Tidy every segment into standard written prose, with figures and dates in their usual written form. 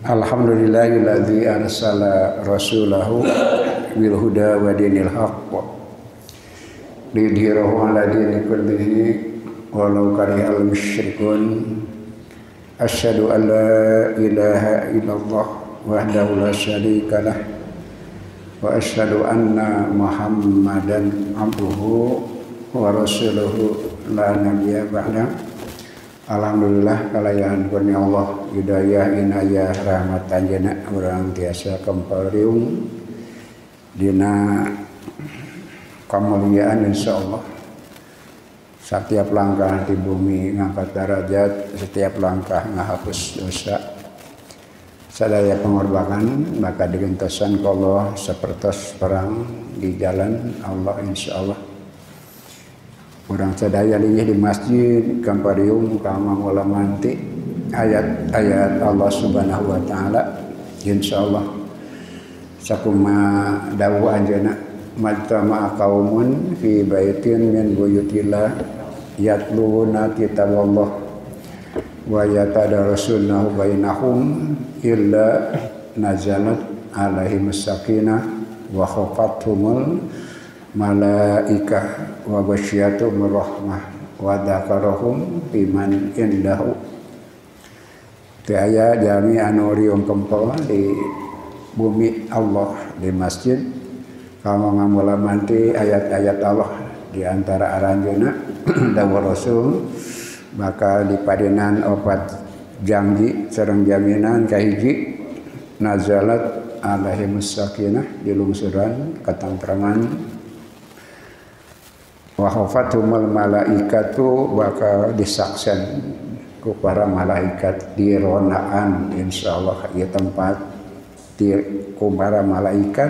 Alhamdulillahilladzi arsala rasulahu bil huda wa dinil haqq liyudhhirahu 'ala dini kullihi walau karihal musyrikun. Asyhadu an la ilaha illallah wahdahu la syarika lah wa asyhadu anna Muhammadan abduhu wa rasuluhu la nabiyya ba'da. Alhamdulillah kalayan kurnia Allah hidayah inayah rahmat anjeunna urang tiasa kempariung dina kamuliaan insyaallah. Setiap langkah di bumi ngangkat derajat, setiap langkah ngahapus dosa. Sadaya pengorbanan maka digentosan ka Allah sapertos perang di jalan Allah insyaallah. Orang sadaya lingih di masjid kamparium kama ulama nanti ayat-ayat Allah Subhanahu wa taala insyaallah sakuma dawu anjeunna majtama qaumun fi baitin min buyutillah yatluna kitaballah wa yatadarasunahu bainahum illa nazalat alaihimus sakinah wa khafathumul malaikah wa ghasyiyatuhum rahmah wa dzakarahum biman indahu. Teu aya jami anu riung kempel di bumi Allah di masjid kalau ngamulamanti ayat-ayat Allah di antara aranjeunna dawuh Rasul bakal dipadenan opat janji sareng jaminan kahiji nazalat alaihimus sakinah dilungsuran katentraman wa khafathumul malaikatu bakal disaksen ku para malaikat di ronaan insyaallah ieu tempat di ku para malaikat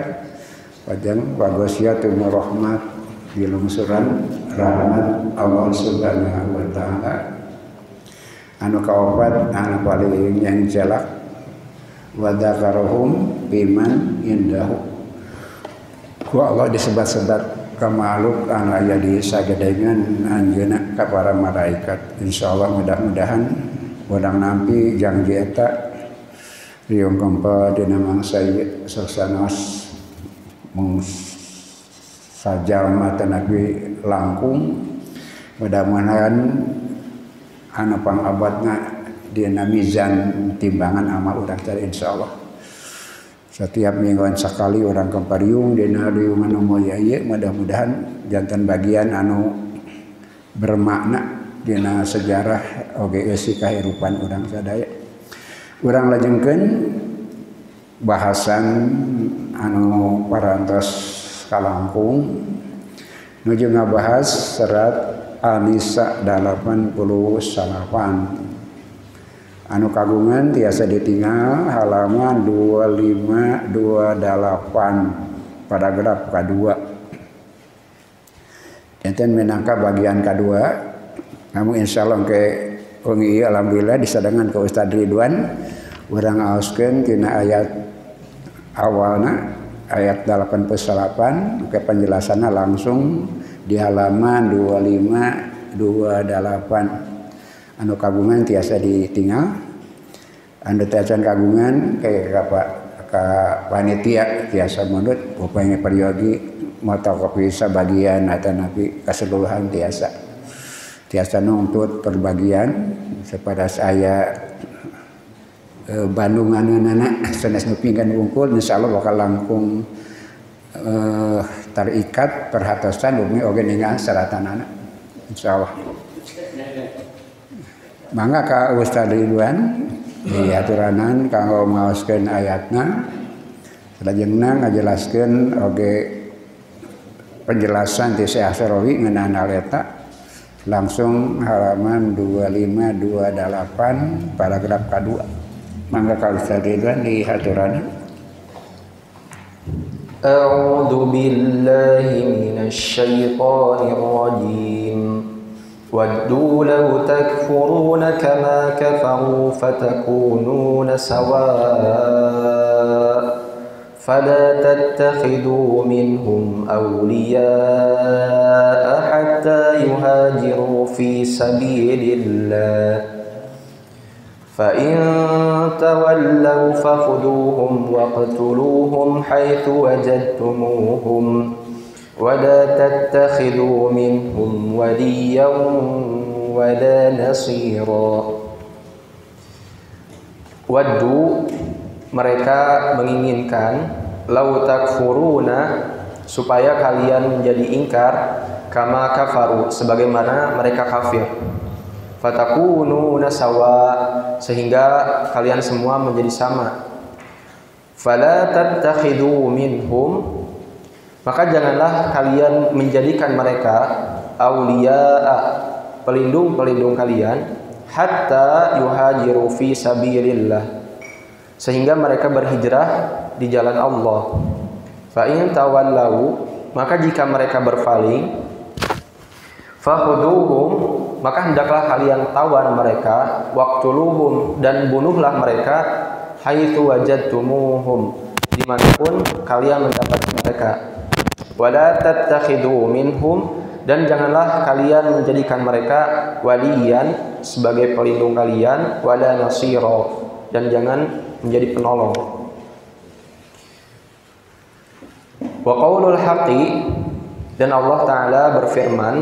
wajang wa ghasyiyatuhum rahmat di lungsuran rahmat Allah Subhanahu wa taala anu kaopat anu paling yang jelek wa dzakarahum biman indahu ku Allah disebut-sebut kamaluk anu aya di sagedengan anjeunna ka para malaikat insyaallah. Mudah-mudahan wadang nampi janji eta riung kempel dina mangsa saksanaos mung sajalma teh nabi langkung. Mudah-mudahan anu pangabadna dina mizan timbangan amal urang teh insyaallah. Setiap mingguan sekali orang kempariung dina riung anu moya ieu mudah-mudahan janten bagian anu bermakna dina sejarah oge eusi kahirupan urang sadaya. Urang lajengkeun bahasan anu parantos kalangkung nuju ngabahas serat An-Nisa 88 anu kagungan tiasa ditinggal halaman 2528 paragraf kedua. Enten minangka bagian kedua. Namun insyaallah ke wengi alhamdulillah disadangan ke Ustaz Ridwan urang aoskeun tina ayat awalna ayat 88 ke penjelasanna langsung di halaman 2528. Anu kagungan tiasa ditinggal anu tacan kagungan ka panitia tiasa munut upaya periogi motokopi sabagian atau nabi keseluruhan tiasa nuntut perbagian kepada saya bandunganana sanes nu pinggan wungkul insyaallah bakal langkung terikat perhatosan bumi oge ningal saratanana insyaallah. Mangga ka Ustaz Ridwan diaturanan kanggo maoskeun ayatna salajengna ngajelaskeun oge penjelasan ti Syekh Sarawi ngeunaan hal eta langsung halaman 2528 paragraf kedua. Mangga ka Ustaz Ridwan diaturanan. A'udzu billahi minasy syaithanir rajim. وَدُّوا لَوْ تَكْفُرُونَ كَمَا كَفَرُوا فَتَكُونُونَ سَوَاءً فَلَا تَتَّخِذُوا مِنْهُمْ أَوْلِيَاءَ حَتَّى يُهَاجِرُوا فِي سَبِيلِ اللَّهِ فإن تولوا فخذوهم واقتلوهم حيث وجدتموهم ولا تتخذوا منهم وليا ولا نصيرا. Waddu, mereka menginginkan, lau takfuruna, supaya kalian menjadi ingkar, kama kafaru, sebagaimana mereka kafir. Fatakununa sawa, sehingga kalian semua menjadi sama. Fala tattakhidu minhum, maka janganlah kalian menjadikan mereka auliya'a, pelindung-pelindung kalian, hatta yuhajiru fi sabilillah, sehingga mereka berhijrah di jalan Allah. Fa in tawallau, maka jika mereka berpaling, fakhuduhum, maka hendaklah kalian tawan mereka, waqtuluhum, dan bunuhlah mereka, haitsu wajadtumuhum, dimanapun kalian mendapati mereka. Wala tattakhidu minhum, dan janganlah kalian menjadikan mereka waliyan, sebagai pelindung kalian, wala nasiro, dan jangan menjadi penolong. Wa qaulul haqqi, dan Allah Ta'ala berfirman,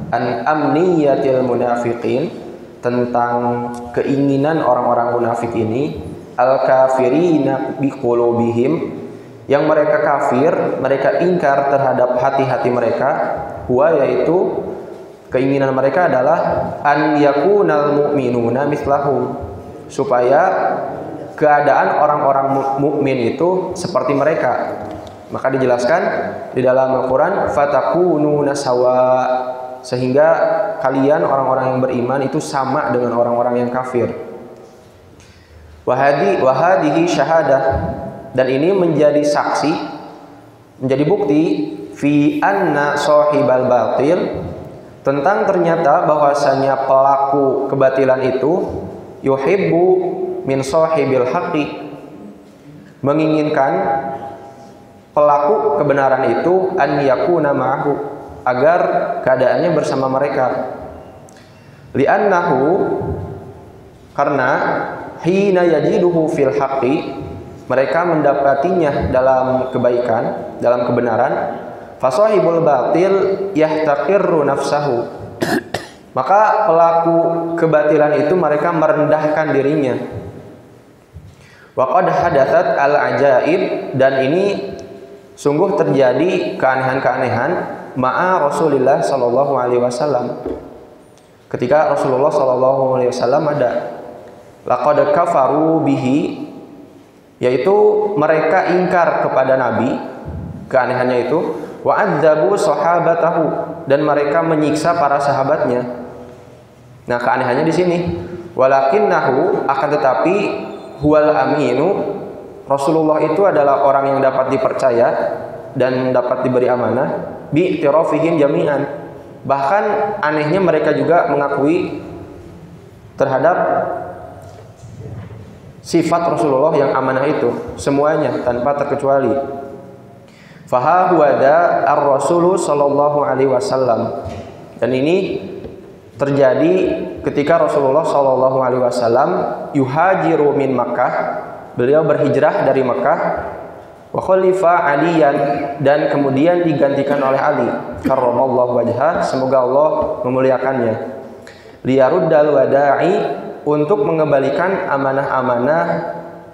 an amniyatil munafiqin, tentang keinginan orang-orang munafik ini, al kafirina biqulubihim, yang mereka kafir, mereka ingkar terhadap hati-hati mereka, huwa, yaitu keinginan mereka adalah an yakunal mu'minuna mislahum, supaya keadaan orang-orang mukmin itu seperti mereka. Maka dijelaskan di dalam Al-Qur'an, fatakununa sawa, sehingga kalian orang-orang yang beriman itu sama dengan orang-orang yang kafir. Wahadihi syahadah, dan ini menjadi saksi, menjadi bukti, fi anna sahibal batil, tentang ternyata bahwasanya pelaku kebatilan itu yuhibbu min sahibil haqqi, menginginkan pelaku kebenaran itu an yakuna ma'ahu, agar keadaannya bersama mereka. Li'annahu, karena hina yajiduhu fil haqqi, mereka mendapatinya dalam kebaikan, dalam kebenaran, fasahibul batil yahtaqirru nafsahu, maka pelaku kebatilan itu mereka merendahkan dirinya. Wa qad hadatsat al ajaib, dan ini sungguh terjadi keanehan-keanehan ma'a Rasulillah sallallahu alaihi wasallam, ketika Rasulullah sallallahu alaihi wasallam ada. Laqad kafaru bihi, yaitu mereka ingkar kepada Nabi, keanehannya itu, wa adzabu sahabatahu, dan mereka menyiksa para sahabatnya. Nah, keanehannya di sini, walakinnahu, akan tetapi, huwal aminu, Rasulullah itu adalah orang yang dapat dipercaya dan dapat diberi amanah, bi i'tirafihim jami'an, bahkan anehnya mereka juga mengakui terhadap sifat Rasulullah yang amanah itu, semuanya tanpa terkecuali. Faha huwada ar-Rasulu sallallahu alaihi wasallam, dan ini terjadi ketika Rasulullah sallallahu alaihi wasallam yuhajiru min Makkah, beliau berhijrah dari Makkah, wa khalifa Aliyan, dan kemudian digantikan oleh Ali karramallahu wajhah, semoga Allah memuliakannya, liyaruddal wada'i, untuk mengembalikan amanah-amanah,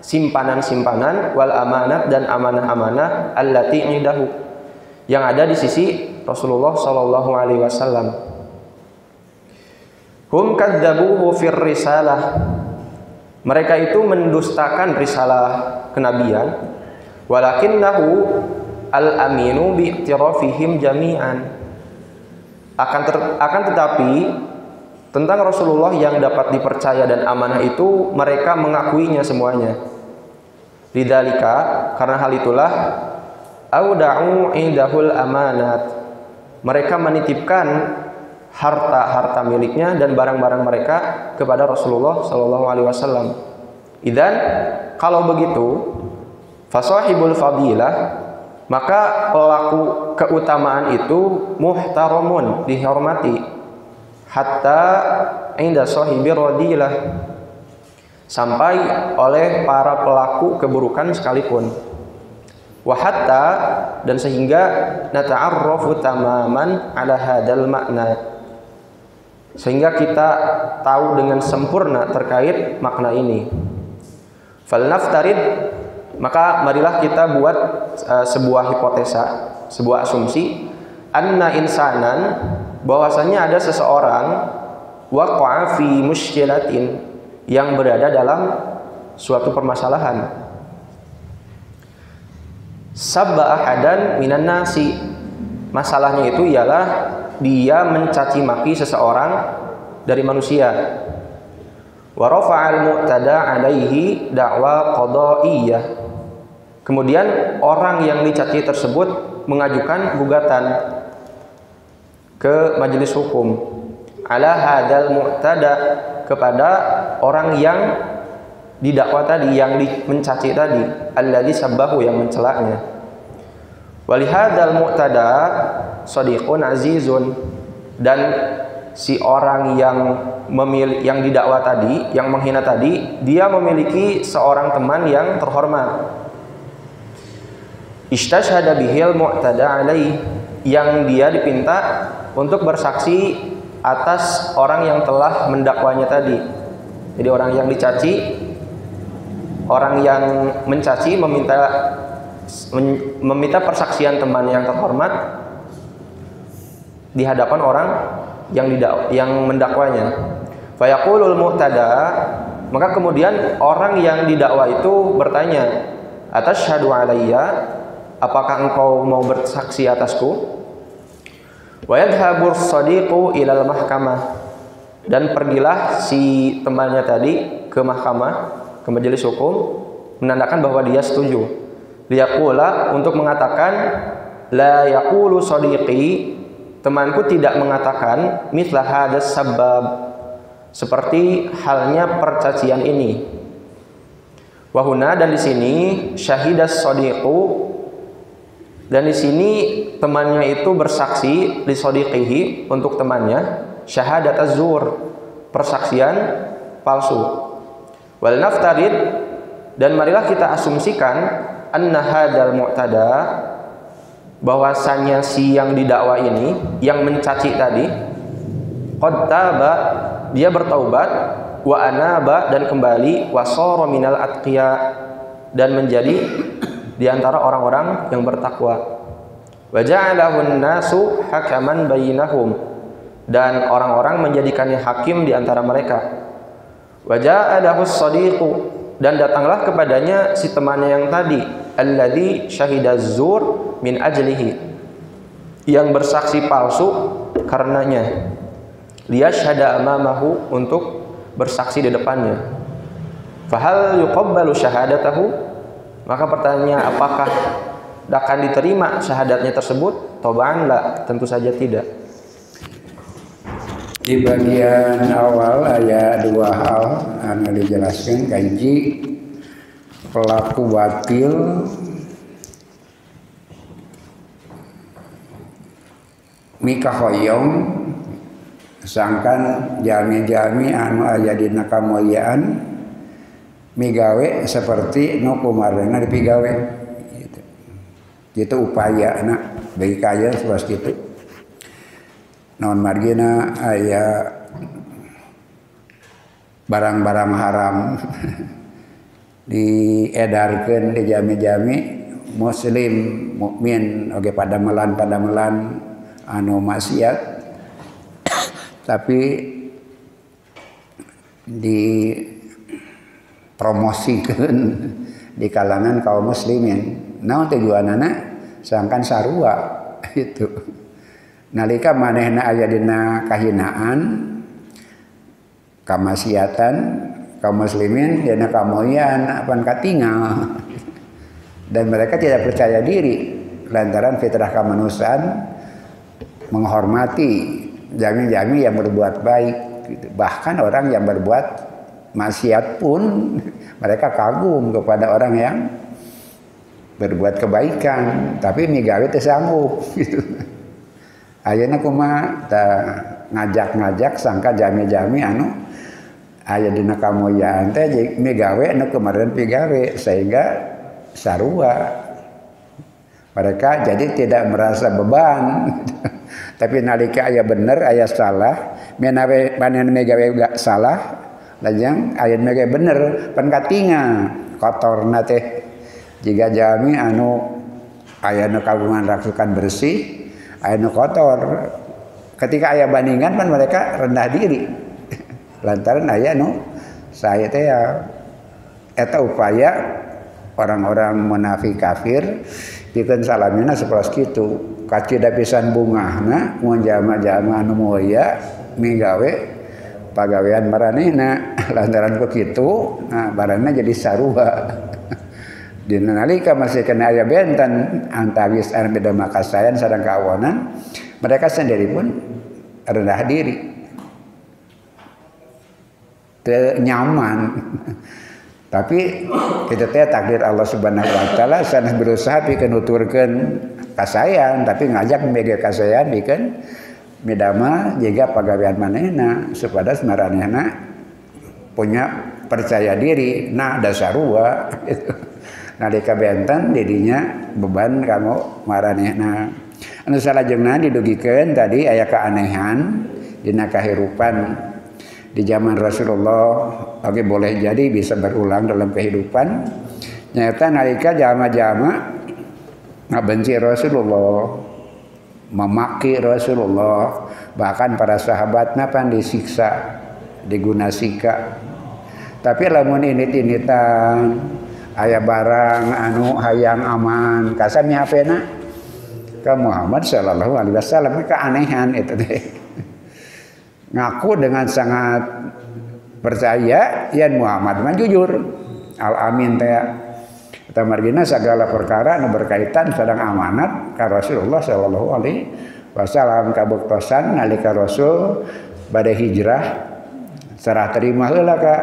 simpanan-simpanan, wal amanat, dan amanah-amanah allati indahu, yang ada di sisi Rasulullah sallallahu alaihi wasallam. Hum kadzabuhu fir risalah, mereka itu mendustakan risalah kenabian, walakinnahu al-aminu bi i'tirafihim jami'an, akan tetapi tentang Rasulullah yang dapat dipercaya dan amanah itu mereka mengakuinya semuanya. Lidzalika, karena hal itulah, auda'u indahul amanat, mereka menitipkan harta-harta miliknya dan barang-barang mereka kepada Rasulullah sallallahu alaihi wasallam. Idzan, kalau begitu, fasahibul fadilah, maka pelaku keutamaan itu muhtaramun, dihormati, hatta inda sahibi radilah, sampai oleh para pelaku keburukan sekalipun. Wa hatta, dan sehingga nata'arrafu tamaman ala hadal makna, sehingga kita tahu dengan sempurna terkait makna ini. Fal naftarid, maka marilah kita buat sebuah hipotesa, sebuah asumsi, anna insanan, bahwasanya ada seseorang, waqa'a fi musykilatin, yang berada dalam suatu permasalahan, sabba ahadan minan nasi, masalahnya itu ialah dia mencaci maki seseorang dari manusia. Wa rafa'al mu'tada alaihi da'wa qada'iyyah, kemudian orang yang dicaci tersebut mengajukan gugatan ke majelis hukum ala hadal mu'tada, kepada orang yang didakwa tadi, yang mencaci tadi, alladzi sabbahu, yang mencelaknya. Walihadzal mu'tada shadiqun azizun, dan si orang yang didakwa tadi, yang menghina tadi, dia memiliki seorang teman yang terhormat. Istashhada bihil mu'tada alaih, yang dia dipinta untuk bersaksi atas orang yang telah mendakwanya tadi. Jadi orang yang dicaci, orang yang mencaci meminta persaksian teman yang terhormat di hadapan orang yang mendakwanya. Fayaqulul mu'tada, maka kemudian orang yang didakwa itu bertanya, atasyhadu alayya, apakah engkau mau bersaksi atasku? Wa yadhhabur shadiqu ilal mahkamah, dan pergilah si temannya tadi ke mahkamah, ke majelis hukum, menandakan bahwa dia setuju. Liyaqula, untuk mengatakan, la yaqulu shadiqi, temanku tidak mengatakan mithla hadas sabab, seperti halnya percacian ini. Wa huna, dan di sini syahidas shadiqu, dan di sini temannya itu bersaksi li shadiqihi, untuk temannya, syahadat az-zur, persaksian palsu. Wal naftarid, dan marilah kita asumsikan, anna hadal mu'tada, bahwasanya si yang didakwa ini, yang mencaci tadi, qad taba, dia bertaubat, wa anaba, dan kembali, wa shara minal atqiya, dan menjadi di antara orang-orang yang bertakwa. Wa ja'alahun nasu hakaman bainahum, dan orang-orang menjadikannya hakim di antara mereka. Wa ja'alahus shadiqu, dan datanglah kepadanya si temannya yang tadi, alladzi syahidaz zur min ajlihi, yang bersaksi palsu karenanya, liyashhada amamahu, untuk bersaksi di depannya. Fahal yuqabbalu syahadatahu, maka pertanyaannya, apakah akan diterima syahadatnya tersebut? Tobaan la, tentu saja tidak. Di bagian awal aya dua hal anu dijelaskan, kaji pelaku batil mikahoyong, sangkan jami-jami anu aya dina kamuliaan migawe seperti nu kumarena dipigawe gitu. Gitu upaya anak bagi kaya seperti itu. Non margina aya barang-barang haram diedarkeun di jami-jami muslim mukmin oge pada melan anu maksiat, tapi di promosikeun di kalangan kaum muslimin. Naon tujuanana? Sangkan sarua itu. Nalika manehna aya dina kahinaan, kamaksiatan, kaum muslimin dina kamuliaan apan katingal. Dan mereka tidak percaya diri lantaran fitrah kemanusiaan menghormati jami-jami yang berbuat baik gitu. Bahkan orang yang berbuat maksiat pun mereka kagum kepada orang yang berbuat kebaikan, tapi migawe teu sanggup gitu. Ayeuna kumaha ngajak-ngajak sangka jami-jami anu aya dina kamoyaan teh migawe nu kemarin pigawe sehingga sarua. Mereka jadi tidak merasa beban. Tapi nalika aya bener aya salah, menawe panen megawe gak salah, lajang aya megawe bener pan katinga kotorna teh. Jika jami anu aya nu kagungan rasukan bersih, aya nu kotor. Ketika aya bandingan pan mereka rendah diri. Lantaran aya nu saya teh ya eta upaya orang-orang munafik kafir pikeun salamina saperos kitu kacida pisan bungahna mun jama-jama anu moya migawe pagawean maranehna lantaran ku kitu nah baranna jadi sarua dina nalika masih kena aya benten antawis anu beda makasayan sareng kawonan mereka sendiri pun rendah diri teu nyaman. Tapi kita teh takdir Allah Subhanahu wa taala sanes berusaha pikeun nuturkeun kasayan tapi ngajak mega kasayan pikeun midama jaga pagawean manehna supaya maranehna punya percaya diri nah da sarua nalika benten didinya beban kanggo maranehna anu salajengna didugikeun tadi aya keanehan dina kahirupan di zaman Rasulullah oke boleh jadi bisa berulang dalam kehidupan nyata nalika jama-jama ngabenci Rasulullah memaki Rasulullah bahkan para sahabatna pan disiksa digunasika tapi lamun init-initan aya barang anu hayang aman kasami hapena ka Muhammad sallallahu alaihi wasallam keanehan itu teh ngaku dengan sangat percaya yan Muhammad mah jujur al-amin teh eta margina segala perkara anu berkaitan sareng amanat ka Rasulullah sallallahu alaihi wasallam kabuktosan nalika Rasul bade hijrah serah terima heula ka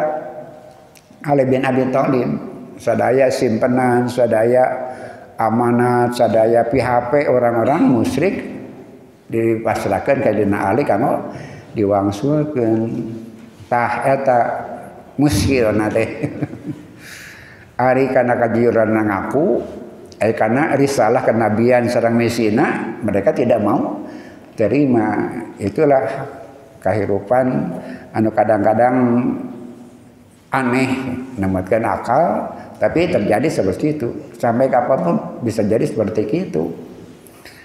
Ali bin Abi Thalib sadaya simpenan sadaya amanat sadaya PHP orang-orang musyrik dipasrahkeun ka dina Ali kanggo diwangsulkeun tah eta muskilna teh ari kana kajiuran ngaku kana risalah kenabian sareng misina mereka tidak mau terima itulah kehidupan anu kadang-kadang aneh nemetkeun akal tapi terjadi seperti itu sampai kapanpun bisa jadi seperti itu.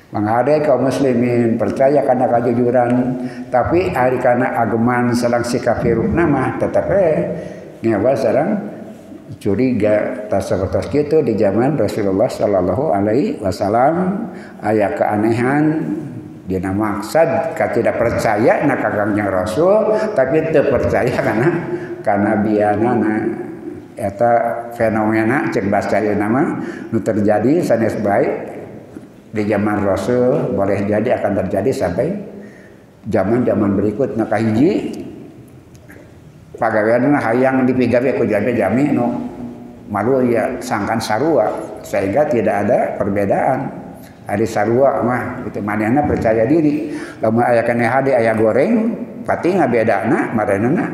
Menghargai kaum muslimin percaya karena kejujuran tapi hari karena ageman sareng sikap hirupna mah tetep nyawa sareng curiga tas sapertos kitu di zaman Rasulullah sallallahu alaihi wasallam aya keanehan dina maksud tidak percaya na kakangnya Rasul tapi teu percaya karena bianana eta fenomena cek basa ieu mah nu terjadi sanes bae di zaman Rasul boleh jadi akan terjadi sampai zaman-zaman berikut nah kahiji pagaweanna hayang dipigawe ku jami nu malu ya sangkan sarua sehingga tidak ada perbedaan ari sarua mah itu manehna percaya diri lamun aya keneh hade aya goreng pati ngabedana maranehna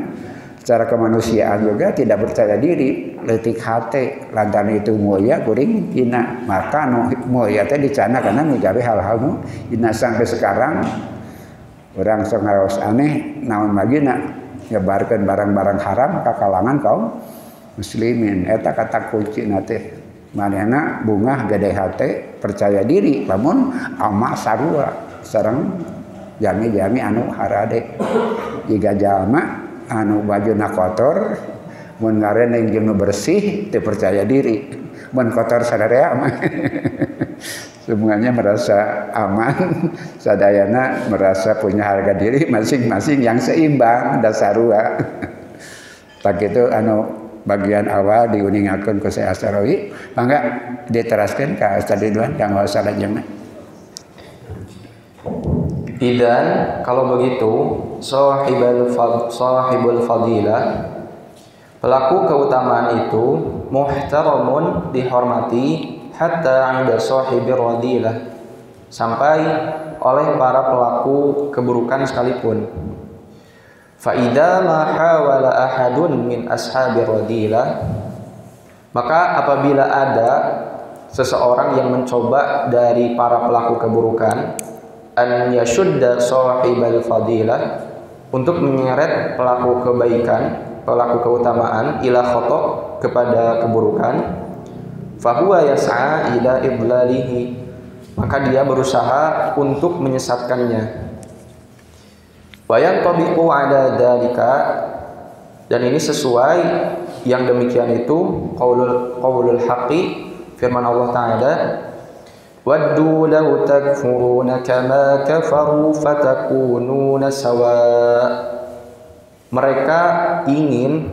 secara kemanusiaan juga tidak percaya diri leutik hate lantaran itu moya kuring hina maka moya teh dicana karena migawe hal-hal nu hina sampai sekarang orang sok ngaos aneh naon magina nyebarkeun barang-barang haram ka kalangan kaum muslimin eta kata kuncina teh manehna bungah gede hate percaya diri lamun ama sarua sareng jami-jami anu harade jiga jalma anu bajuna kotor mun ngareneng jeung nu bersih teu percaya diri mun kotor sadaya mah semuanya merasa aman sadayana merasa punya harga diri masing-masing yang seimbang dan sarua tak itu anu bagian awal diuningakeun ku Syekh Asy-Syarawi mangga diteraskeun ka Ustaz Ridwan kanggo salajengna. Idan kalau begitu sahibul fadilah pelaku keutamaan itu muhtaramun dihormati hatta 'inda sahibir radilah sampai oleh para pelaku keburukan sekalipun. Fa idza ma hawala ahadun min ashabir radilah, maka apabila ada seseorang yang mencoba dari para pelaku keburukan an yashudda sahibal fadilah, untuk menyeret pelaku kebaikan, pelaku keutamaan, ila khata, kepada keburukan, fahuwa yas'a ila idlalihi, maka dia berusaha untuk menyesatkannya. Wa yantabiqu ala dzalika, dan ini sesuai yang demikian itu qaulul haqqi, firman Allah Ta'ala, waddu law takfuruna kama kafaru fatakununa sawa. Mereka ingin,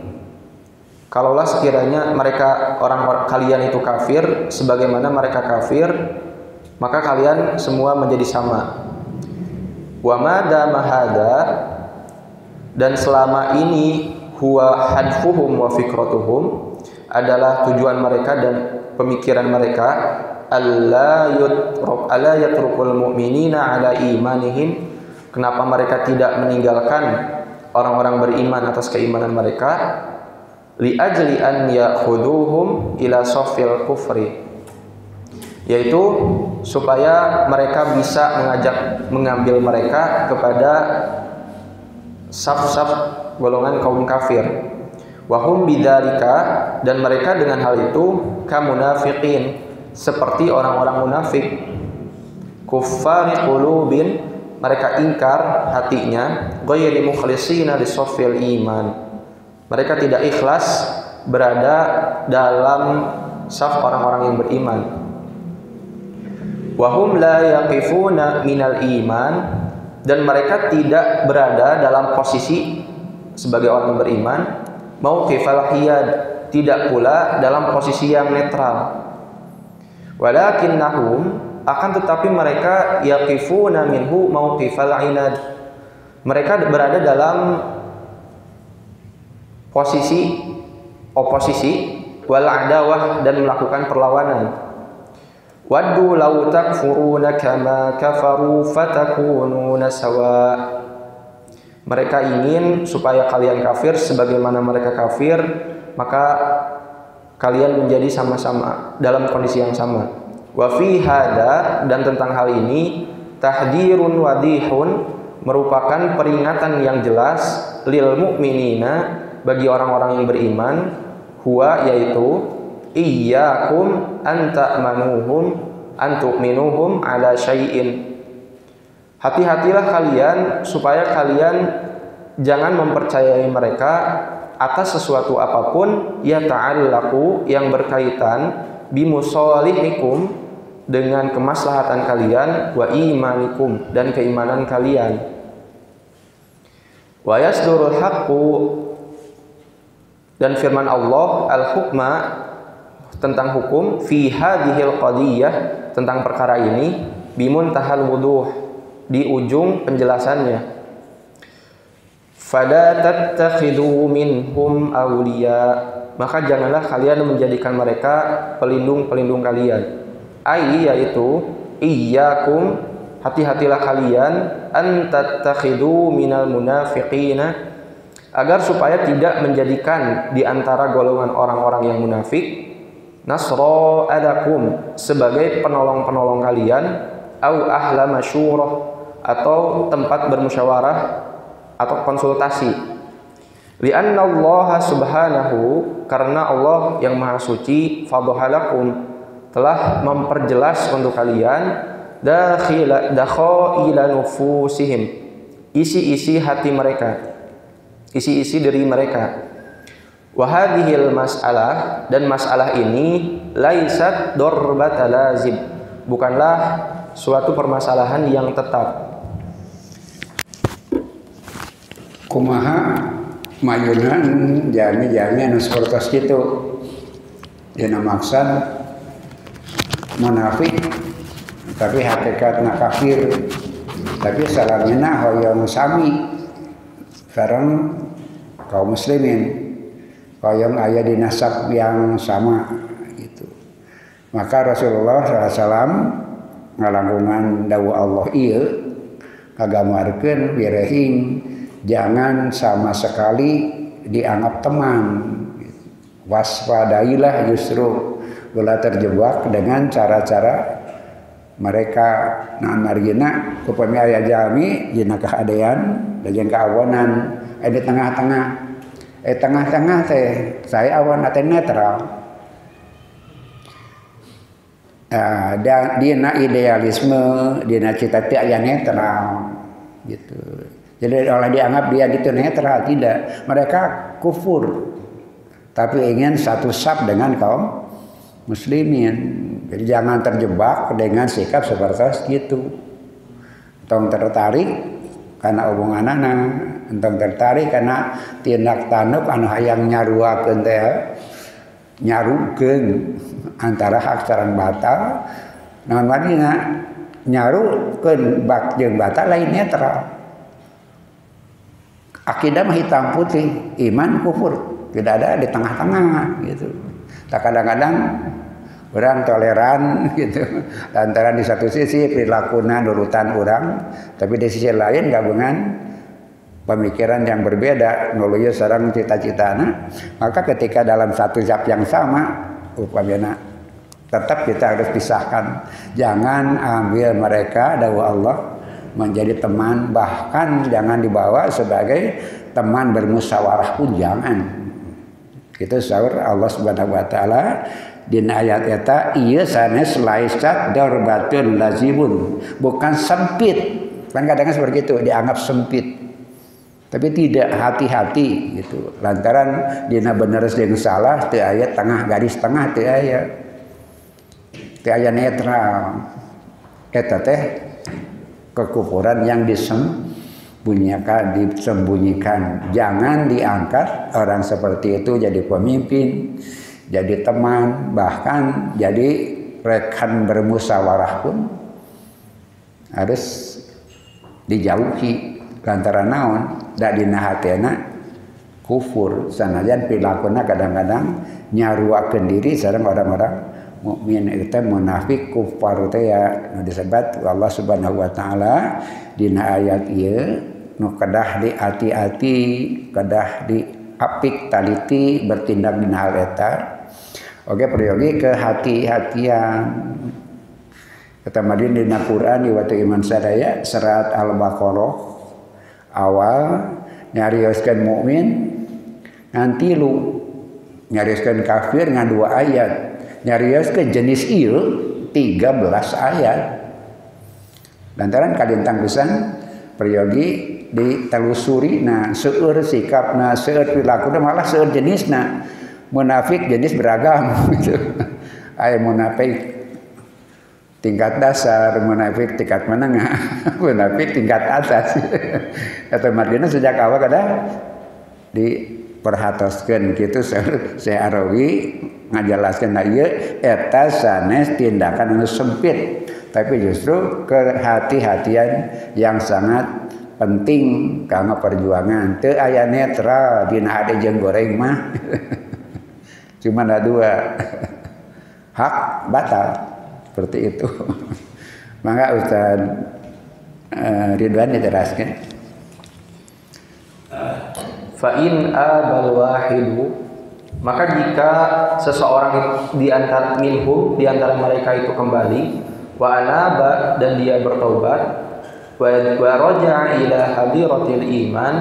kalaulah sekiranya mereka kalian itu kafir sebagaimana mereka kafir, maka kalian semua menjadi sama. Wa ma dama hada, dan selama ini huwa hadfuhum wa fikratuhum, adalah tujuan mereka dan pemikiran mereka, alla yatrukul mu'minina ala imanihim, kenapa mereka tidak meninggalkan orang-orang beriman atas keimanan mereka, li ajli an ya'khuduhum ila safil kufri, yaitu supaya mereka bisa mengambil mereka kepada saf-saf golongan kaum kafir. Wahum bidzalika, dan mereka dengan hal itu kamunafiqin, seperti orang-orang munafik. Kuffari qulubin, mereka ingkar hatinya, ghairi mukhlisina lisafil iman, mereka tidak ikhlas berada dalam saf orang-orang yang beriman. Wahum la yaqifuna minal iman, dan mereka tidak berada dalam posisi sebagai orang yang beriman, mauqifal hiyad, tidak pula dalam posisi yang netral. Walakinnahum, akan tetapi mereka yaqifuna minhu mauqifal inad, mereka berada dalam posisi oposisi, wal adawah, dan melakukan perlawanan. Waddu law takfuruna kama kafaru fatakununa sawa, mereka ingin supaya kalian kafir sebagaimana mereka kafir, maka kalian menjadi sama-sama dalam kondisi yang sama. Wa fi hada, dan tentang hal ini, tahdirun wadihun, merupakan peringatan yang jelas, lil mu'minina, bagi orang-orang yang beriman, huwa, yaitu iyyakum an tu'minuhum ala syai'in, hati-hatilah kalian supaya kalian jangan mempercayai mereka atas sesuatu apapun, ya ta'allaqu, yang berkaitan bimusalihikum, dengan kemaslahatan kalian, wa imanikum, dan keimanan kalian. Wa yasdurul haqqu, dan firman Allah al-hukma, tentang hukum, fi hadhil qadiyah, tentang perkara ini, bimuntahal wuduh, di ujung penjelasannya. Fala tattakhidhu minhum awliya, maka janganlah kalian menjadikan mereka pelindung-pelindung kalian. Ai, yaitu iyyakum, hati-hatilah kalian, an tattakhidhu minal munafiqina, agar supaya tidak menjadikan di antara golongan orang-orang yang munafik, nasra adakum, sebagai penolong-penolong kalian, au ahla masyurah, atau tempat bermusyawarah atau konsultasi. Li'anna Allah subhanahu, karena Allah yang maha suci, fadhalakum, telah memperjelas untuk kalian, dakhaila nufusihim, isi-isi hati mereka, isi-isi diri mereka. Wa hadhil mas'alah, dan masalah ini, laisat darbata lazim, bukanlah suatu permasalahan yang tetap. Kumaha mayunan jami-jami anu sapertos kitu, dina maksud munafik tapi hakikatna kafir, tapi salamina hoyong sami sareng kaum muslimin, hoyong aya di nasab yang sama gitu. Maka Rasulullah SAW ngalangkungan dawuh Allah ieu kagamarkeun birehing jangan sama sekali dianggap teman. Waspadailah justru ulah terjebak dengan cara-cara mereka margina upami aya jami dina kahadean dan keawanan di tengah-tengah tengah-tengah teh saya awan teh netral. Dan dina idealisme dina cita teh aya netral gitu. Jadi oleh dianggap dia gitu netral, tidak. Mereka kufur tapi ingin satu saf dengan kaum muslimin. Jadi jangan terjebak dengan sikap seperti itu. Entong tertarik karena hubunganana, entong tertarik karena tindak tanduk anu hayang nyaruakeun teh nyarukeun antara hak sareng batal. Namun madina nyarukeun bak jeung batal lain netral. Akidah mah hitam putih, iman kufur, tidak ada di tengah-tengah gitu. Tak kadang-kadang orang toleran gitu. Antara di satu sisi perilakunya nurutan orang, tapi di sisi lain gabungan pemikiran yang berbeda, nuluya sareng cita-citana. Maka ketika dalam satu zat yang sama, upamana tetap kita harus pisahkan. Jangan ambil mereka dawuh Allah menjadi teman, bahkan jangan dibawa sebagai teman bermusyawarah pun jangan. Itu sahur Allah Subhanahu wa taala dina ayat eta ieu sanes laisat darbatun lazibun, bukan sempit. Kan kadang seperti itu dianggap sempit. Tapi tidak, hati-hati gitu. Lantaran dina bener jeung salah teu aya tengah garis tengah teu aya. Teu aya netral. Eta teh kekufuran yang disembunyikan. Jangan diangkat orang seperti itu jadi pemimpin, jadi teman, bahkan jadi rekan bermusyawarah pun harus dijauhi. Lantaran naon da dina hatena kufur, sanajan pilakuna kadang-kadang nyaruakeun diri sareng orang-orang mukmin. Itu munafik kufar teh ya disebut Allah Subhanahu wa taala dina ayat ieu nu kedah di hati-hati, kedah di apik taliti bertindak dina hal eta. Oke, priyogi ke hati-hatian. Kata madin dina Quran di waktu iman sadaya surat Al-Baqarah awal nyarioskeun mukmin nganti lu nyarioskeun kafir ngan 2 ayat. Nyarioskeun jenis ieu 13 ayat. Lantaran kalintang pisan priyogi ditelusuri seueur sikapna, seueur pilakuna, malah seueur jenisna. Munafik jenis beragam gitu. Aya munafik tingkat dasar, munafik tingkat menengah, munafik tingkat atas. Eta madina sejak awal kada diperhatoskeun kitu saya Arawi ngajelaskeun ieu eta sanes tindakan anu sempit, tapi justru kehati-hatian yang sangat penting kanggo perjuangan. Teu aya netral dina ade jeung goreng mah. Cuma ada 2 hak batal seperti itu. Maka Ustaz Ridwan diteraskan. Fa in abal wahidu, maka jika seseorang di antara mereka itu kembali, wa anaba, dan dia bertobat, wa raja'a ila hadiratil iman,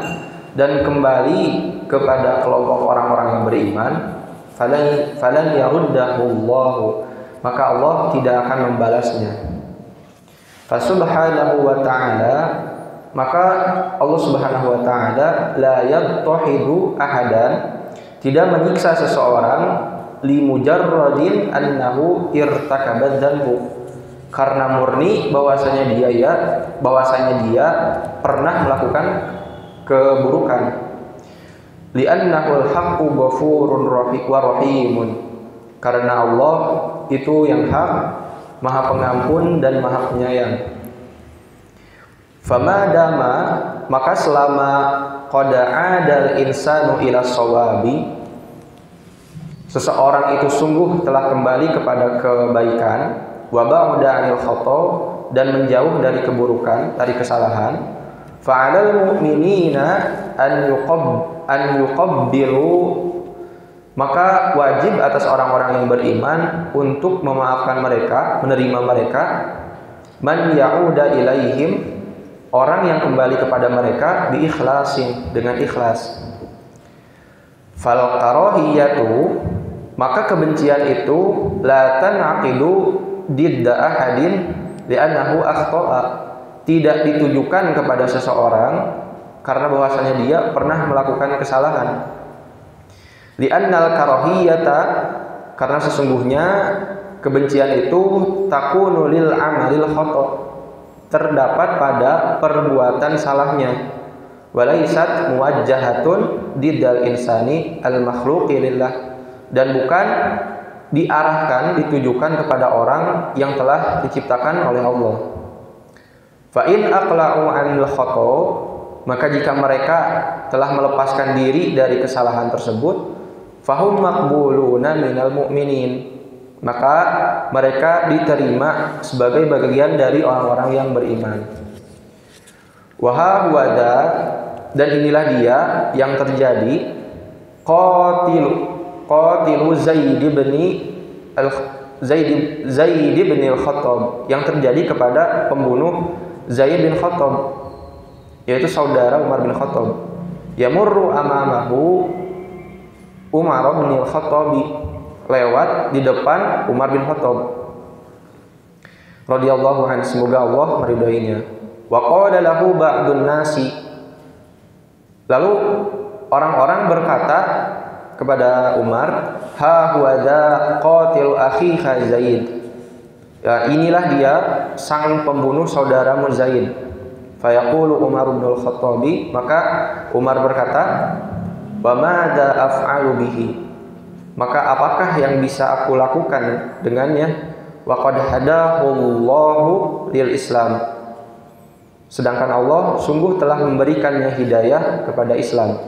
dan kembali kepada kelompok orang-orang yang beriman, falan yaruddahu Allah, maka Allah tidak akan membalasnya. Fasubhanahu wa ta'ala, maka Allah Subhanahu wa ta'ala la yadtahidu ahadan, tidak menyiksa seseorang li mujarradin annahu irtakaba dzanbu, karena murni bahwasanya dia pernah melakukan keburukan. Li'annahu al-haqqu ghafurun rahimun, karena Allah itu yang hak, Maha Pengampun dan Maha Penyayang. Famadama, maka selama qad adal insanu ila shawabi, seseorang itu sungguh telah kembali kepada kebaikan, wa ba'da 'anil khata, dan menjauh dari keburukan, dari kesalahan, fa'alal mu'minina an yuqabbilu, maka wajib atas orang-orang yang beriman untuk memaafkan mereka, menerima mereka, man ya'uda ilaihim, orang yang kembali kepada mereka, bi ikhlasin, dengan ikhlas. Fal karahiyatu, maka kebencian itu la tanaqidu didda ahadin li'annahu akhta'a, tidak ditujukan kepada seseorang karena bahwasanya dia pernah melakukan kesalahan. Li'annal karahiyata, karena sesungguhnya kebencian itu takunu lil amalil khata', terdapat pada perbuatan salahnya, walaisat muwajjahatun diddal insani al makhluqi lillah, dan bukan diarahkan, ditujukan kepada orang yang telah diciptakan oleh Allah. Fa in aqla'u 'anil khata', maka jika mereka telah melepaskan diri dari kesalahan tersebut, fahum maqbuluna minal mu'minin, maka mereka diterima sebagai bagian dari orang-orang yang beriman. Wa huwada, dan inilah dia yang terjadi, qatilu Zaid bin al-Khattab, yang terjadi kepada pembunuh Zaid bin Khattab, yaitu saudara Umar bin Khattab. Yamurru amamahu Umar bin al-Khattab, lewat di depan Umar bin Khattab radhiyallahu anhu, semoga Allah meridhoinya. Wa qala lahu ba'dun nasi, lalu orang-orang berkata kepada Umar, ha huwadha qatil akhika Zaid, ya, inilah dia sang pembunuh saudaramu Zaid. Fayaqulu Umar bin al-Khattab, maka Umar berkata, wa madza af'alu bihi, maka apakah yang bisa aku lakukan dengannya? Wa qad hadahullahu lil Islam, sedangkan Allah sungguh telah memberikannya hidayah kepada Islam.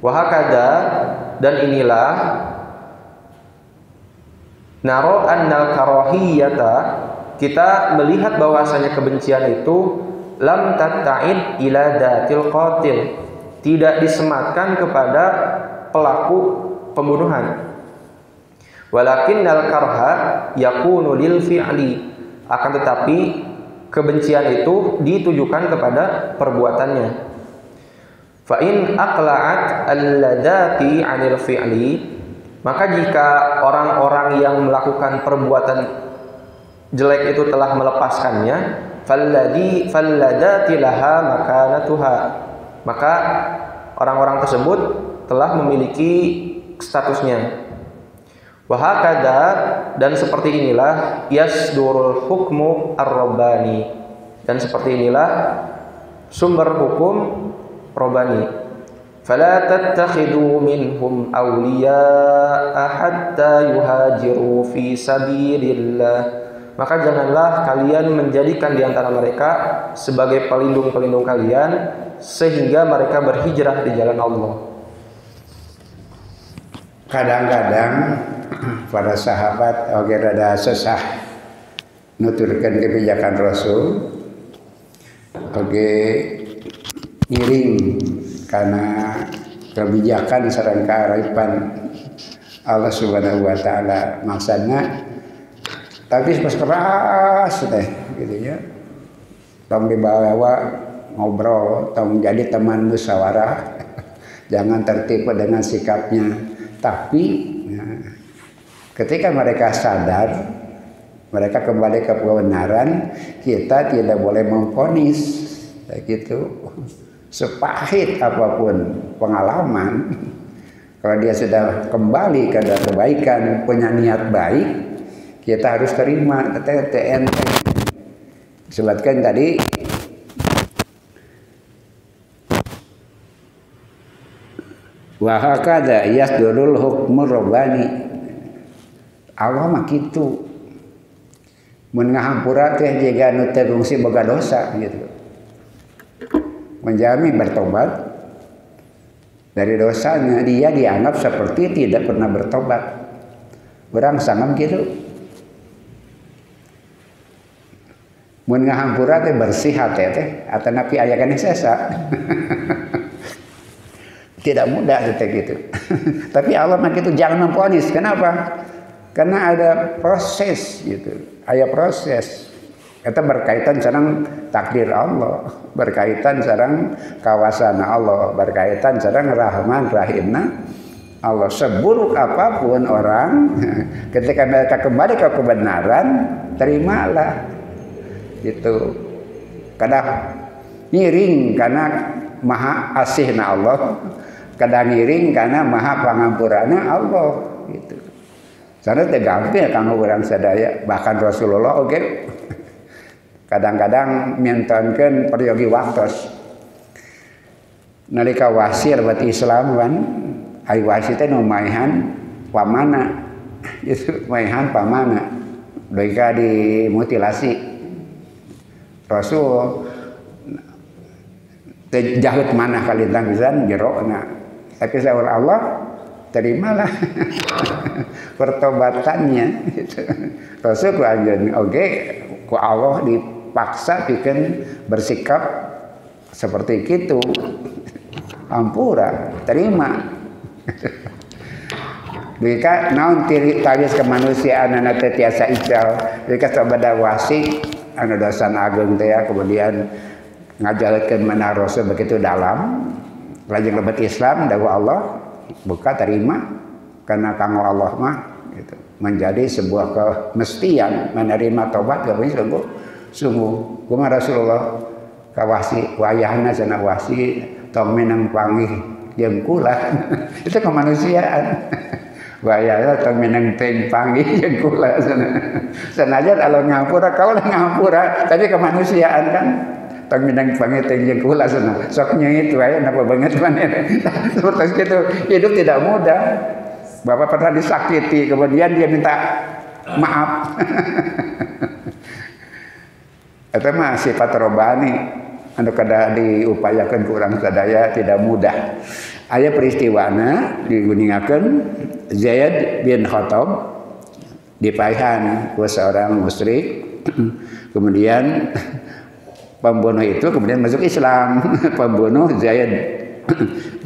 Wa hakada, dan inilah naro annal karahiyata, kita melihat bahwasanya kebencian itu lam tatta'id ila datil qatil, tidak disematkan kepada pelaku pembunuhan. Walakinnal karha yakunu lil fi'li, akan tetapi kebencian itu ditujukan kepada perbuatannya. Fa in aqla'at alladati 'anil fi'li, maka jika orang-orang yang melakukan perbuatan jelek itu telah melepaskannya, falladati laha makanatuha, maka orang-orang tersebut telah memiliki statusnya. Wahakada, dan seperti inilah yasdurul hukmu ar-rabbani, dan seperti inilah sumber hukum rabbani. Fala tattakhidu minhum awliya'a hatta yuhajiru fi sabilillah, maka janganlah kalian menjadikan di antara mereka sebagai pelindung-pelindung kalian sehingga mereka berhijrah di jalan Allah. Kadang-kadang para sahabat oge rada sesah nuturkeun kebijakan Rasul, oge ngiring karena kebijakan sareng kaaripan Allah Subhanahu wa taala maksudna, tapi pas keras teh gitu ya. Tong dibawa ngobrol, tong jadi teman musyawarah. Jangan tertipu dengan sikapnya. Tapi ya, ketika mereka sadar, mereka kembali ke kebenaran, kita tidak boleh memvonis gitu. Sepahit apapun pengalaman, kalau dia sudah kembali ke kebaikan, punya niat baik, kita harus terima. TTN disebutkan tadi, wa hakada yasdurul hukmur rabbani, Allah mah kitu mun ngahampura teh jiga nu teu gungsi boga dosa gitu, menjami bertobat dari dosanya, dia dianggap seperti tidak pernah bertobat. Urang sangam gitu. mun ngahampura teh bersih hate teh atanapi aya kana sesa. Tidak mudah teh gitu. Tapi Allah mah gitu jangan memponis. Kenapa? Karena ada proses gitu. Aya proses. Eta berkaitan sareng takdir Allah, berkaitan sareng kawasana Allah, berkaitan sareng Rahman Rahimna Allah. Seburuk apapun orang, ketika mereka kembali ke kebenaran, terimalah. Gitu. Kadang ngiring karena maha asihna Allah, kadang ngiring karena maha pangampurana Allah. Gitu. Sana teh gampil kanggo urang sadaya, bahkan Rasulullah oke. Kadang-kadang mintonkeun peryogi waktos. Nalika wasi lebat Islam kan, ai wasi teh nu maehan pamana. Itu maehan pamana. Doika dimutilasi. Rasul teh jahut manah kalintang pisan jerona. Tapi saur Allah terimalah pertobatannya gitu. Rasul ku anjeun oge ku Allah dipaksa bikin bersikap seperti itu. Ampura, terima. Bika naon tawis kemanusiaan anu teh tiasa ical. Bika sabada wasi anu dosan agung teh kemudian ngajalkeun manah Rasul begitu dalam. Lajeng lebat Islam dawuh Allah buka terima karena kanggo Allah mah gitu. Menjadi sebuah kemestian menerima tobat geuning sungguh kumaha Rasulullah kawasi wayahna cenah wasi tong menang panggih jeung kula itu kemanusiaan wayahna tong menang teng panggih jeung kula sanajan alo ngampura kaula ngampura tapi kemanusiaan kan tong minang panggih teng jeung kula cenah sok nyeuit wae napa banget maneh seperti itu hidup tidak mudah. Bapak pernah disakiti kemudian dia minta maaf. Eta mah sifat robani anu kada diupayakeun ku urang sadaya tidak mudah. Aya peristiwana diguningakeun Zaid bin Khattab dipaehan ku seorang musyrik. Kemudian pembunuh itu kemudian masuk Islam. Pembunuh Zaid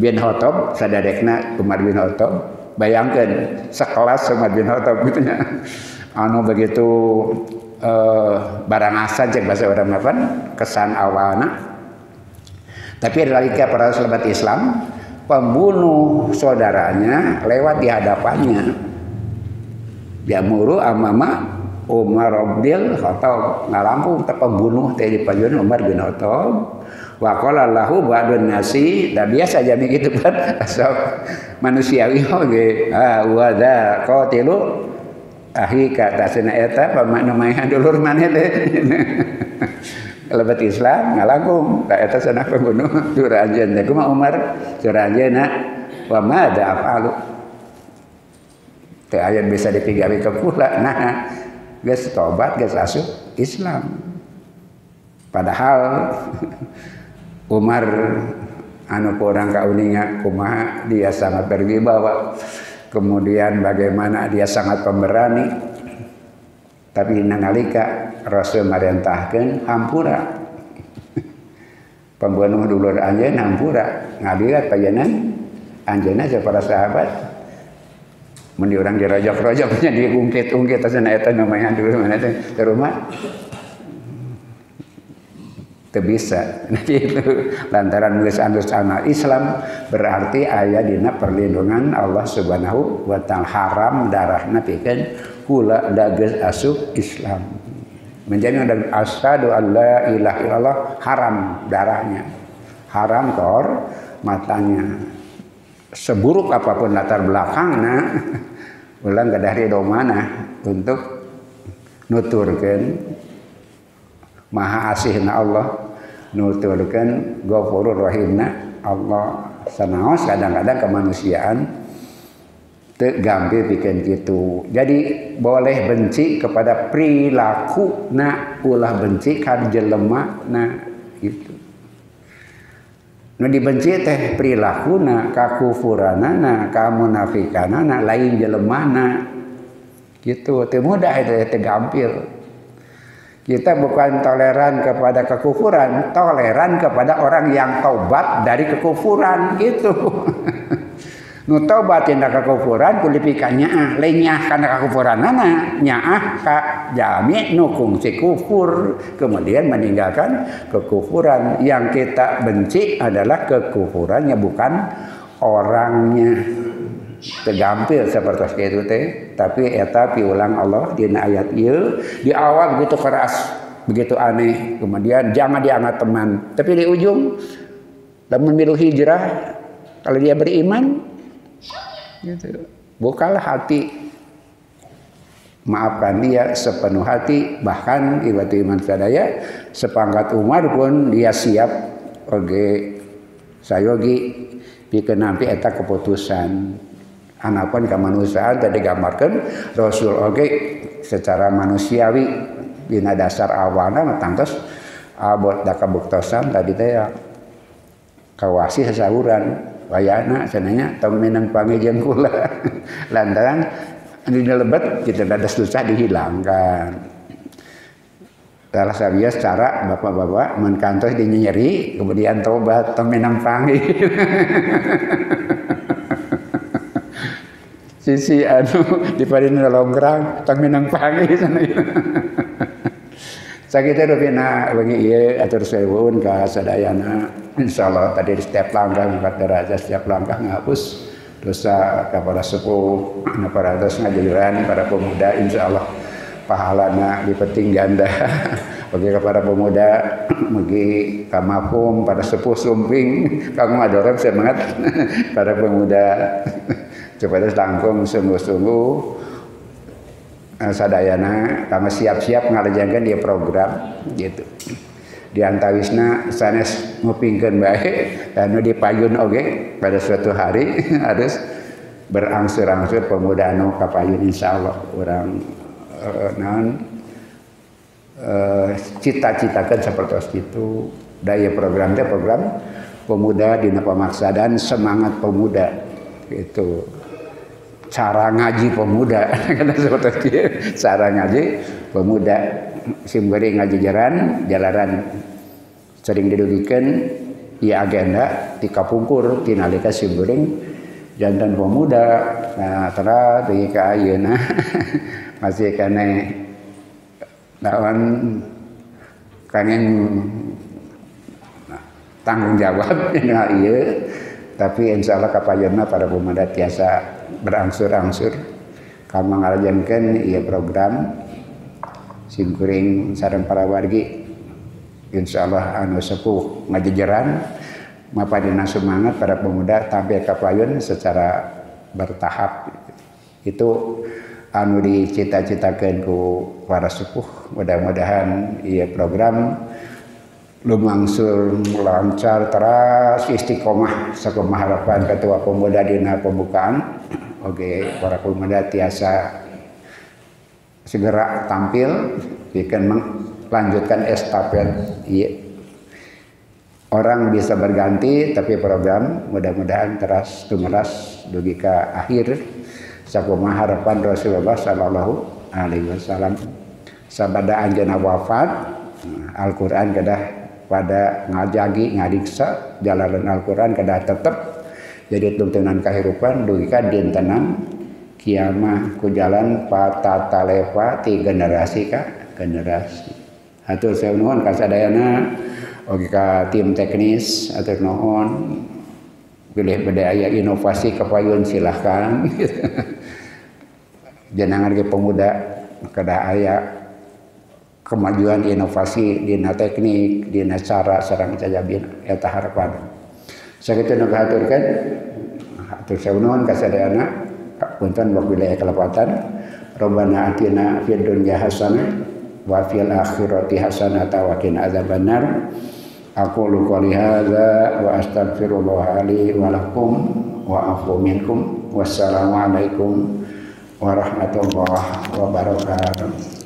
bin Khattab sadarekna Umar bin Khattab. Bayangkan sekelas Umar bin Khattab gitu nya. Anu begitu barang asan cek bahasa orang apa kesan awalna. Tapi nalika para sahabat Islam pembunuh saudaranya lewat di hadapannya. Dia muru amama Umar bin Khattab ngalampung teh pembunuh teh di pajuan Umar bin Khattab. Wa qala lahu ba'dun nasi da biasa jami kitu kan asal manusiawi oge wa da qatilu ahika tasna eta pamakna maehan dulur maneh teh lebat Islam ngalangkung da eta cenah pembunuh durajeun teh kumaha Umar durajeunna wa ma da afalu teh aya bisa dipigawi ke kula nah geus tobat geus asup Islam padahal Umar anu kurang kauninga kumaha dia sangat berwibawa kemudian bagaimana dia sangat pemberani tapi nalika Rasul marentahkeun hampura pembunuh dulur anjeun hampura ngaliat payenan anjeunna para sahabat mun urang dirojok-rojoknya diungkit-ungkit asana eta namanya dulur mana teh ke rumah teu bisa. Nah itu lantaran geus anus-anus Islam berarti aya dina perlindungan Allah Subhanahu wa taala haram darahna pikeun kula da geus asup Islam. Menjadi dan asyhadu alla ilaha illallah haram darahnya. Haram kor matanya. Seburuk apapun latar belakangna ulang gadah ridho manah untuk nuturkeun Maha asihna Allah nuturkeun Ghafurur Rahimna Allah sanaos kadang-kadang kemanusiaan teu gampil pikeun kitu. Jadi boleh benci kepada perilaku ulah benci ka jelemana gitu. Nu dibenci teh perilakuna, kakufuranana, kamunafikanana lain jelemana gitu. Teu mudah eta teh gampil. Kita bukan toleran kepada kekufuran, toleran kepada orang yang taubat dari kekufuran gitu. Nu taubat tindak kekufuran kulipikan nyaah, lenyah karena kekufuran nyaah ka jami nu kungsi kufur, kemudian meninggalkan kekufuran. Yang kita benci adalah kekufurannya, bukan orangnya. Tegampil seperti itu teh, tapi eta piulang Allah dina ayat ieu di awal begitu keras, begitu aneh, kemudian jangan dianggap teman, tapi di ujung lamun milu hijrah kalau dia beriman gitu, bukalah hati, maafkan dia sepenuh hati, bahkan ibatu iman sadaya sepangkat Umar pun dia siap oge sayogi pikeun nampi eta keputusan. Anapun kemanusiaan tadi gambarkan Rasul oge secara manusiawi dina dasar awalna tangtos abot da kabuktosan tadi teh kawasi sasahuran wayana cenanya tong minang pangejeun kula lantaran dina lebet kita dadas susah dihilangkan. Salah sabias cara bapak-bapak mun kantos dinyeri kemudian tobat tong minang pangi. Sisi di padina longgrang tang minang pangi sana. Sakitu rupina wengi ieu atur sewun ka sadayana insyaallah tadi di setiap langkah ngangkat derajat, setiap langkah ngapus dosa kepada sepuh, para atas ngajajuran para pemuda insyaallah pahalana dipeting ganda. Bagi kepada pemuda mugi kamapung pada sepuh sumping kang ngadorep semangat para pemuda supaya langkung sungguh-sungguh sadayana kami siap-siap ngalajengkeun dia program gitu. Di antawisna sanes ngupingkeun bae anu dipayun oge pada suatu hari harus berangsur-angsur pemuda anu kapayun insyaallah urang cita-citakan seperti itu. Daya program teh program pemuda dina pamaksadan semangat pemuda itu. Cara ngaji pemuda karena seperti itu. Cara ngaji pemuda simbari ngaji jalaran sering didugikeun ieu agenda ti kapungkur ti nalika simbeureung jantan pemuda. Nah tara deui ka ayeuna masih kene lawan kangen tanggung jawab dina ieu, tapi insyaallah kapayeuna para pemuda tiasa berangsur-angsur kami ngalajengkeun ieu program simkuring sareng para wargi insyaallah anu sepuh ngajejeran mapadina semangat para pemuda tampil kapayun secara bertahap. Itu anu dicita-citakeun ku para sepuh. Mudah-mudahan ieu program lumangsur lancar teras istiqomah sakumaha harapan ketua pemuda dina pembukaan. Oke, para pemuda tiasa segera tampil bikin melanjutkan estafet. Orang bisa berganti tapi program mudah-mudahan teras tumeras dugi ka akhir sakumaha harapan Rasulullah sallallahu alaihi wasallam sabada anjeunna wafat Al-Qur'an kedah pada ngajagi ngadiksa jalanan Al-Qur'an kedah tetep jadi tuntunan kehidupan dugi ka dintenan kiamah ku jalan patatalepa ti generasi ka generasi. Hatur saya nuhun ka sadayana oge ka tim teknis atur nuhun pilih beda inovasi kepayun silahkan. Jenengan ge pemuda kedah aya kemajuan inovasi dina teknik dina cara sareng cajabin eta harapan. Sakitu nu kahaturkeun hatur saeunaun ka sadayana punten wabillahi kalepatan. Rabbana atina fid dunya hasanah wa fil akhirati hasanah wa qina adzabannar. Aqulu qouli hadza wa astaghfirullah li wa lakum wa afu minkum. Wassalamu alaikum warahmatullahi wabarakatuh.